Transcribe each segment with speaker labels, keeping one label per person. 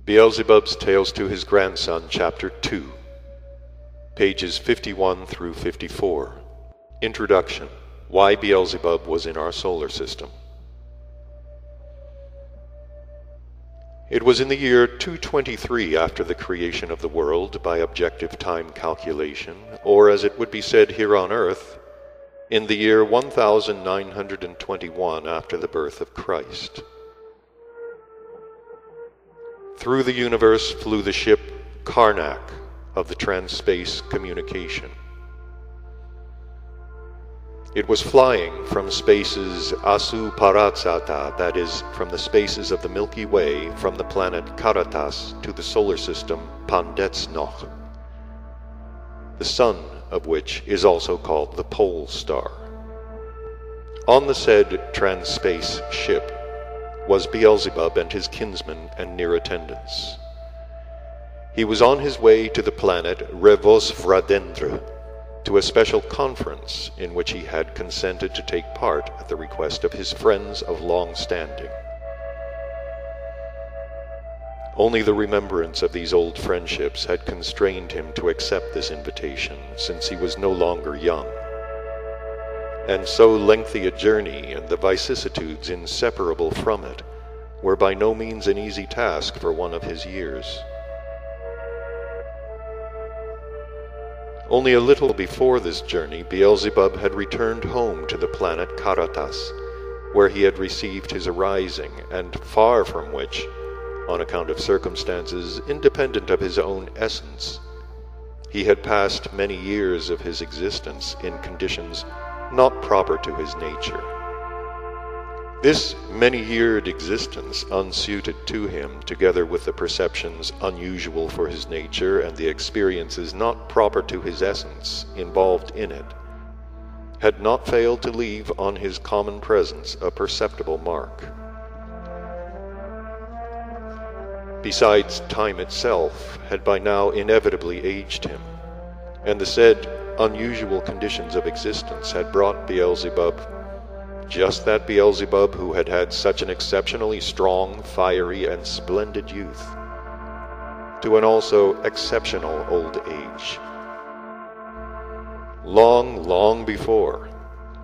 Speaker 1: Beelzebub's Tales to His Grandson, Chapter 2, pages 51 through 54. Introduction. Why Beelzebub was in our solar system. It was in the year 223 after the creation of the world by objective time calculation, or as it would be said here on earth, in the year 1921 after the birth of Christ. Through the universe flew the ship Karnak of the Trans-Space Communication. It was flying from spaces Asu Paratsata, that is, from the spaces of the Milky Way, from the planet Karatas to the solar system Pandetsnoch, the sun of which is also called the Pole Star. On the said trans-space ship was Beelzebub and his kinsmen and near attendants. He was on his way to the planet Revosvradendra, to a special conference in which he had consented to take part at the request of his friends of long standing. Only the remembrance of these old friendships had constrained him to accept this invitation, since he was no longer young. And so lengthy a journey and the vicissitudes inseparable from it were by no means an easy task for one of his years. Only a little before this journey, Beelzebub had returned home to the planet Karatas, where he had received his arising, and far from which, on account of circumstances independent of his own essence, he had passed many years of his existence in conditions not proper to his nature. This many-yeared existence, unsuited to him, together with the perceptions unusual for his nature and the experiences not proper to his essence involved in it, had not failed to leave on his common presence a perceptible mark. Besides, time itself had by now inevitably aged him, and the said unusual conditions of existence had brought Beelzebub, just that Beelzebub who had had such an exceptionally strong, fiery, and splendid youth, to an also exceptional old age. Long, long before,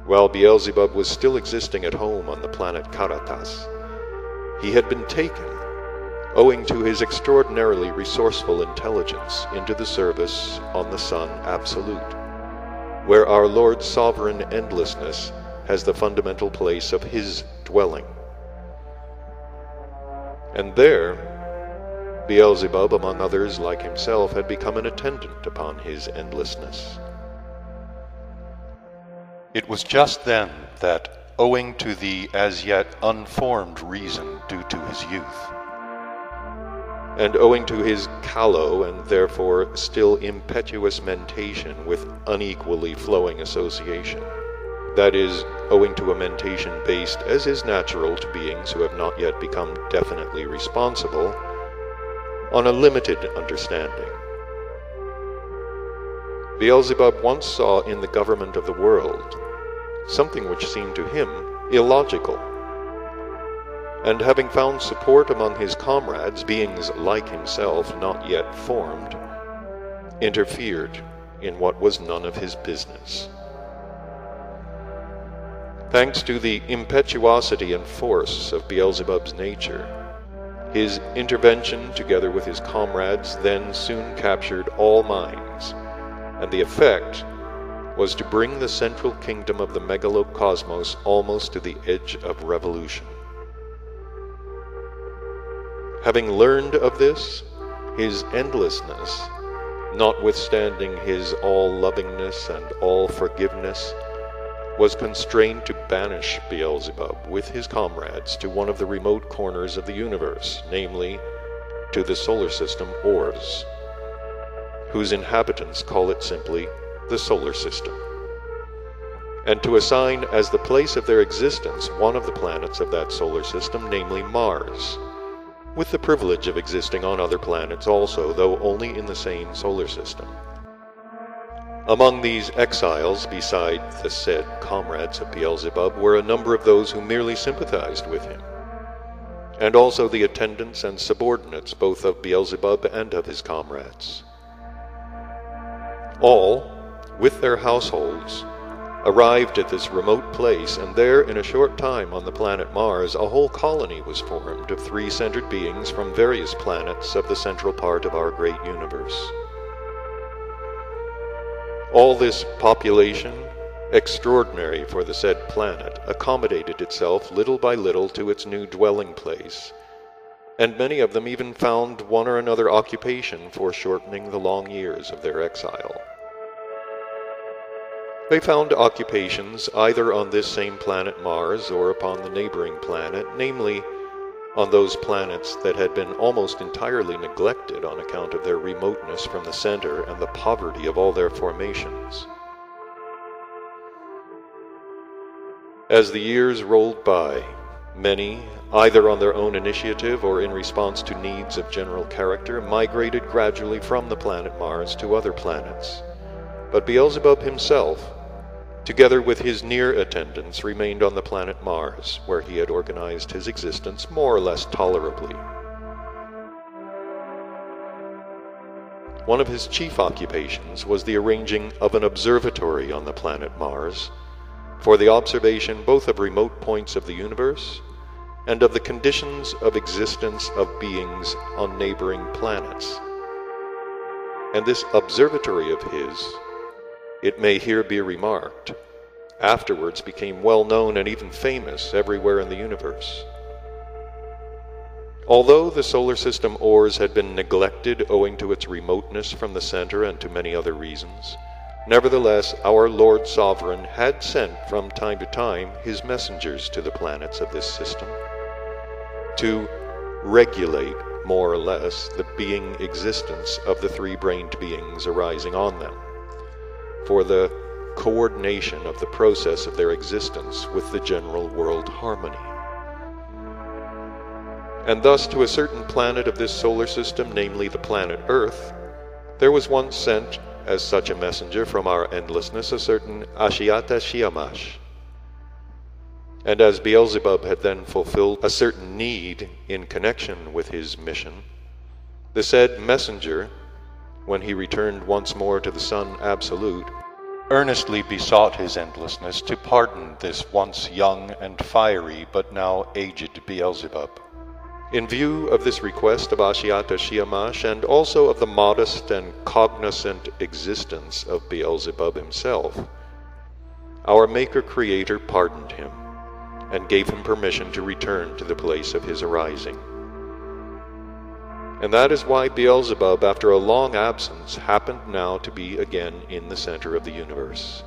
Speaker 1: while Beelzebub was still existing at home on the planet Karatas, he had been taken, owing to his extraordinarily resourceful intelligence, into the service on the Sun Absolute, where our Lord's sovereign endlessness has the fundamental place of his dwelling. And there, Beelzebub, among others like himself, had become an attendant upon his endlessness. It was just then that, owing to the as yet unformed reason due to his youth, and owing to his callow and therefore still impetuous mentation with unequally flowing association, that is, owing to a mentation based, as is natural to beings who have not yet become definitely responsible, on a limited understanding, Beelzebub once saw in the government of the world something which seemed to him illogical, and having found support among his comrades, beings like himself not yet formed, interfered in what was none of his business. Thanks to the impetuosity and force of Beelzebub's nature, his intervention together with his comrades then soon captured all minds, and the effect was to bring the central kingdom of the megalocosmos almost to the edge of revolution. Having learned of this, his endlessness, notwithstanding his all-lovingness and all-forgiveness, was constrained to banish Beelzebub with his comrades to one of the remote corners of the universe, namely, to the solar system Ors, whose inhabitants call it simply the solar system, and to assign as the place of their existence one of the planets of that solar system, namely Mars, with the privilege of existing on other planets also, though only in the same solar system. Among these exiles, beside the said comrades of Beelzebub, were a number of those who merely sympathized with him, and also the attendants and subordinates both of Beelzebub and of his comrades. All, with their households, arrived at this remote place, and there in a short time on the planet Mars a whole colony was formed of three-centered beings from various planets of the central part of our great universe. All this population, extraordinary for the said planet, accommodated itself little by little to its new dwelling place, and many of them even found one or another occupation for shortening the long years of their exile. They found occupations either on this same planet Mars or upon the neighboring planet, namely on those planets that had been almost entirely neglected on account of their remoteness from the center and the poverty of all their formations. As the years rolled by, many, either on their own initiative or in response to needs of general character, migrated gradually from the planet Mars to other planets. But Beelzebub himself, together with his near attendants, remained on the planet Mars, where he had organized his existence more or less tolerably. One of his chief occupations was the arranging of an observatory on the planet Mars, for the observation both of remote points of the universe and of the conditions of existence of beings on neighboring planets. And this observatory of his, it may here be remarked, afterwards became well known and even famous everywhere in the universe. Although the solar system ores had been neglected owing to its remoteness from the center and to many other reasons, nevertheless our Lord Sovereign had sent from time to time his messengers to the planets of this system to regulate, more or less, the being existence of the three-brained beings arising on them, for the coordination of the process of their existence with the general world harmony. And thus to a certain planet of this solar system, namely the planet Earth, there was once sent as such a messenger from our endlessness a certain Ashiata Shiyamash. And as Beelzebub had then fulfilled a certain need in connection with his mission, the said messenger, when he returned once more to the Sun Absolute, earnestly besought his endlessness to pardon this once young and fiery but now aged Beelzebub. In view of this request of Ashiata Shiyamash, and also of the modest and cognizant existence of Beelzebub himself, our Maker-Creator pardoned him, and gave him permission to return to the place of his arising. And that is why Beelzebub, after a long absence, happened now to be again in the center of the universe.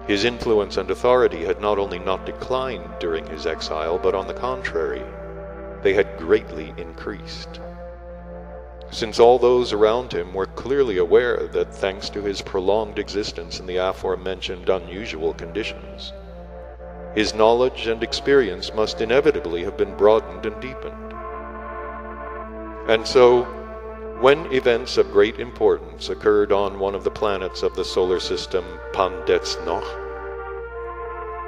Speaker 1: His influence and authority had not only not declined during his exile, but on the contrary, they had greatly increased, since all those around him were clearly aware that, thanks to his prolonged existence in the aforementioned unusual conditions, his knowledge and experience must inevitably have been broadened and deepened. And so, when events of great importance occurred on one of the planets of the solar system, Pandetsnoch,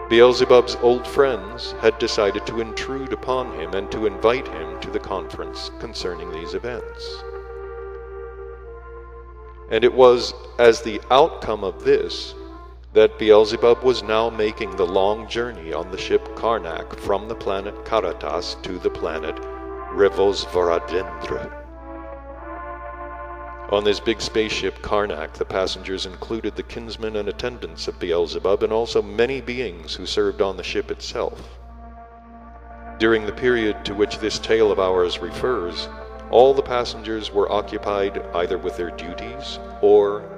Speaker 1: Beelzebub's old friends had decided to intrude upon him and to invite him to the conference concerning these events. And it was as the outcome of this that Beelzebub was now making the long journey on the ship Karnak from the planet Karatas to the planet Revosvaradendra. On this big spaceship Karnak, the passengers included the kinsmen and attendants of Beelzebub, and also many beings who served on the ship itself. During the period to which this tale of ours refers, all the passengers were occupied either with their duties or